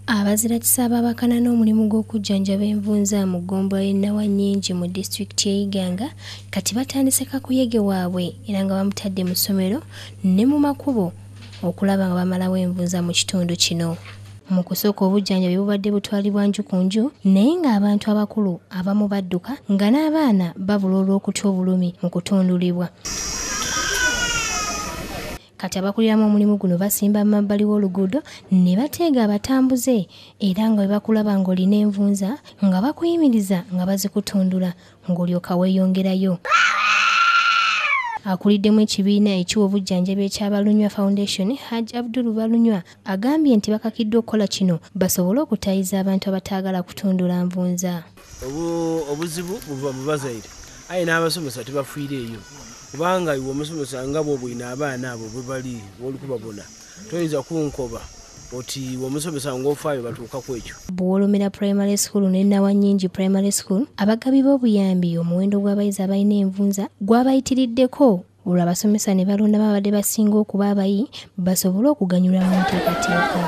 Abazira kisaba bakana n'omulimu gw'okujjanjaba envunza mu ggombolola y'e Nawanyingi mu disitulikiti y'e Iganga kati batandise kakuyege waabwe era nga bamutadde mu ssomero ne mu makubo okulaba nga bamalawo envunza mu kitundu kino. Mu kusooka obujjanjabi bubadde butwalibwa nju ku nju naye ng'abantu abakulu abamu badduka nga n'abaana babula olw'okutya obulumi mu kutundulibwa. Kati abakuliramu omulimu guno basimba mu mabbali w'oluguudo ne bateega abatambuze era nga bwe bakulaba ng'olina envunza nga bakuyimiriza nga bazikutundula ng'olyoka weeyongerayo. Akuliddemu ekibiina ekiwa obujjanjabi ekya Foundation, Hajji Abdul Balunywa agambye nti bakakiddwa okukola kino basobole okutayiza abantu abataagala kutundula nvunza. Obuzibu buva mu bazaire aye n'abasomesa tebafiireeyo kubanga iwe omusomesa nga bw'obulina abaana abo bwe bali bw'oli kubabona toyinza kunkoba oti omusomesa ng'ofaayo batuuka ku ekyo. Buwolomera Primary School ne Nawanyingi Primary School abagabi b'obuyambi omuwendo gw'abayizi abalina envunza gwabayitiriddeko olwo abasomesa ne balonda babadde basinga okuba abayi basobole okuganyulwa mu nteekateeka.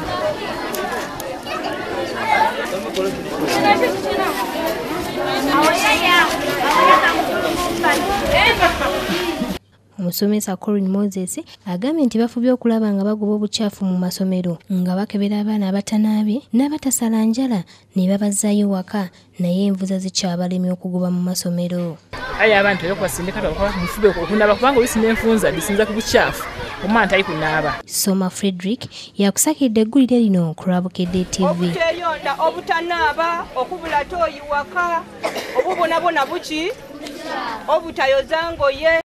Omusomesa Corin Moses agambye nti bafubye okulaba nga bagoba obukyafu mu masomero nga bakebera abaana abatanaabye n'abatasala njala ne babazaayo waka naye envuza zikyabalemye okugoba mu masomero. Aye abantu yokwasindika bakaba mufube okunaba kubanga olusinga enfunza bisinza ku bukyafu omwana tali kunaaba. Soma Frederick yakusakidde eggulire lino ku Lwabukedde TV. Obuteyonda obutanaaba okubula tooyi waka obubonabona buki obutayoza ngoye